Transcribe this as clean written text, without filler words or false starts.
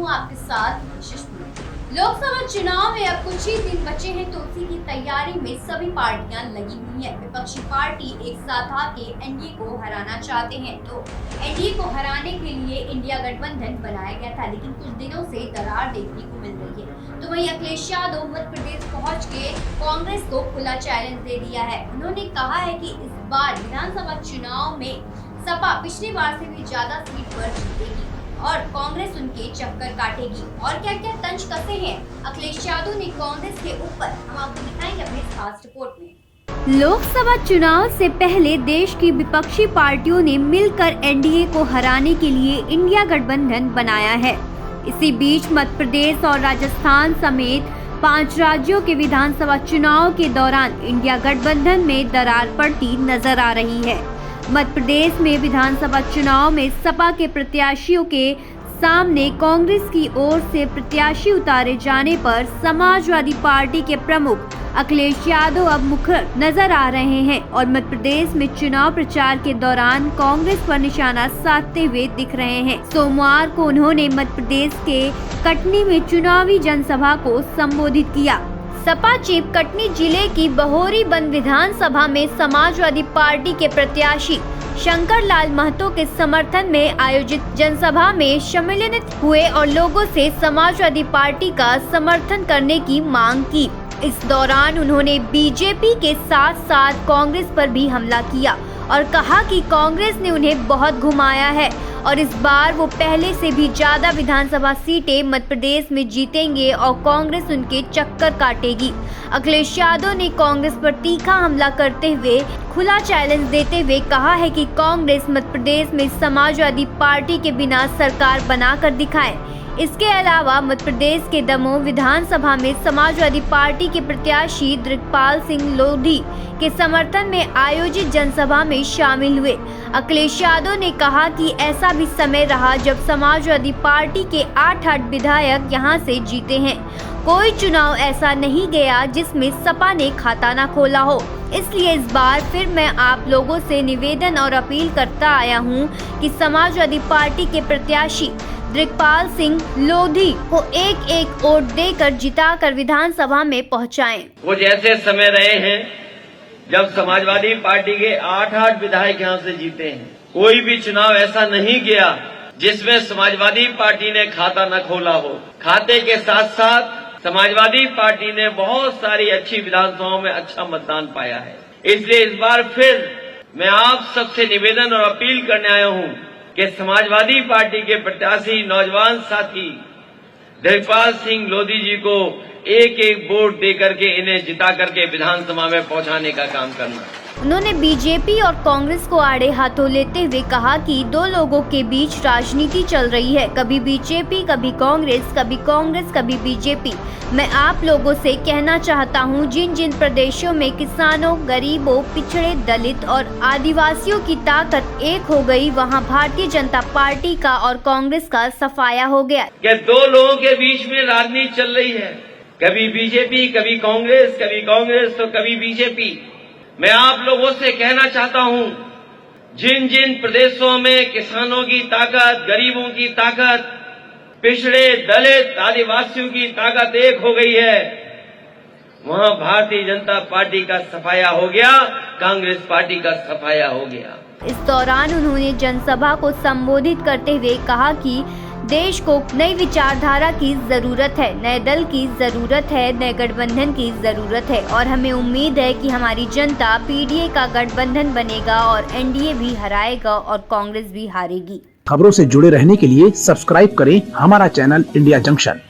हूँ आपके साथ सुष्मा। लोकसभा चुनाव में अब कुछ ही दिन बचे हैं तो उसी की तैयारी में सभी पार्टियां लगी हुई हैं। विपक्षी पार्टी एक साथ आके एनडीए को हराना चाहते हैं, तो एनडीए को हराने के लिए इंडिया गठबंधन बनाया गया था, लेकिन कुछ दिनों से दरार देखने को मिल रही है। तो वहीं अखिलेश यादव मध्य प्रदेश पहुंच के कांग्रेस को खुला चैलेंज दे दिया है। उन्होंने कहा है कि इस बार विधानसभा चुनाव में सपा पिछली बार से भी ज्यादा सीट पर जीतेगी और कांग्रेस उनके चक्कर काटेगी। और क्या क्या तंज कसे हैं अखिलेश यादव ने कांग्रेस के ऊपर, हम आपको दिखाएंगे अपने खास रिपोर्ट में। लोकसभा चुनाव से पहले देश की विपक्षी पार्टियों ने मिलकर एनडीए को हराने के लिए इंडिया गठबंधन बनाया है। इसी बीच मध्य प्रदेश और राजस्थान समेत 5 राज्यों के विधानसभा चुनाव के दौरान इंडिया गठबंधन में दरार पड़ती नजर आ रही है। मध्य प्रदेश में विधानसभा चुनाव में सपा के प्रत्याशियों के सामने कांग्रेस की ओर से प्रत्याशी उतारे जाने पर समाजवादी पार्टी के प्रमुख अखिलेश यादव अब मुखर नजर आ रहे हैं और मध्य प्रदेश में चुनाव प्रचार के दौरान कांग्रेस पर निशाना साधते हुए दिख रहे हैं। सोमवार को उन्होंने मध्य प्रदेश के कटनी में चुनावी जनसभा को संबोधित किया। सपा चीफ कटनी जिले की बहोरीबंद विधानसभा में समाजवादी पार्टी के प्रत्याशी शंकर लाल महतो के समर्थन में आयोजित जनसभा में सम्मिलित हुए और लोगों से समाजवादी पार्टी का समर्थन करने की मांग की। इस दौरान उन्होंने बीजेपी के साथ साथ कांग्रेस पर भी हमला किया और कहा कि कांग्रेस ने उन्हें बहुत घुमाया है और इस बार वो पहले से भी ज्यादा विधानसभा सीटें मध्य प्रदेश में जीतेंगे और कांग्रेस उनके चक्कर काटेगी। अखिलेश यादव ने कांग्रेस पर तीखा हमला करते हुए खुला चैलेंज देते हुए कहा है कि कांग्रेस मध्य प्रदेश में समाजवादी पार्टी के बिना सरकार बनाकर दिखाए। इसके अलावा मध्य प्रदेश के दमोह विधानसभा में समाजवादी पार्टी के प्रत्याशी दिग्पाल सिंह लोधी के समर्थन में आयोजित जनसभा में शामिल हुए। अखिलेश यादव ने कहा कि ऐसा भी समय रहा जब समाजवादी पार्टी के 8 विधायक यहां से जीते हैं। कोई चुनाव ऐसा नहीं गया जिसमें सपा ने खाता न खोला हो। इसलिए इस बार फिर मैं आप लोगों से निवेदन और अपील करता आया हूं कि समाजवादी पार्टी के प्रत्याशी दिग्पाल सिंह लोधी को एक वोट देकर जिताकर विधानसभा में पहुंचाएं। वो जैसे समय रहे हैं जब समाजवादी पार्टी के 8 विधायक यहाँ से जीते हैं। कोई भी चुनाव ऐसा नहीं गया जिसमें समाजवादी पार्टी ने खाता न खोला हो। खाते के साथ साथ समाजवादी पार्टी ने बहुत सारी अच्छी विधानसभाओं में अच्छा मतदान पाया है। इसलिए इस बार फिर मैं आप सबसे निवेदन और अपील करने आया हूँ कि समाजवादी पार्टी के प्रत्याशी नौजवान साथी दिग्पाल सिंह लोधी जी को एक वोट दे करके इन्हें जिता करके विधानसभा में पहुंचाने का काम करना। उन्होंने बीजेपी और कांग्रेस को आड़े हाथों लेते हुए कहा कि दो लोगों के बीच राजनीति चल रही है, कभी बीजेपी कभी कांग्रेस कभी बीजेपी। मैं आप लोगों से कहना चाहता हूं, जिन जिन प्रदेशों में किसानों, गरीबों, पिछड़े, दलित और आदिवासियों की ताकत एक हो गई, वहां भारतीय जनता पार्टी का और कांग्रेस का सफाया हो गया। कि दो लोगों के बीच में राजनीति चल रही है, कभी बीजेपी कभी कांग्रेस तो कभी बीजेपी। मैं आप लोगों से कहना चाहता हूं, जिन जिन प्रदेशों में किसानों की ताकत, गरीबों की ताकत, पिछड़े, दलित, आदिवासियों की ताकत एक हो गई है, वहां भारतीय जनता पार्टी का सफाया हो गया, कांग्रेस पार्टी का सफाया हो गया। इस दौरान उन्होंने जनसभा को संबोधित करते हुए कहा कि देश को नई विचारधारा की जरूरत है, नए दल की जरूरत है, नए गठबंधन की जरूरत है और हमें उम्मीद है कि हमारी जनता पीडीए का गठबंधन बनेगा और एनडीए भी हराएगा और कांग्रेस भी हारेगी। खबरों से जुड़े रहने के लिए सब्सक्राइब करें हमारा चैनल इंडिया जंक्शन।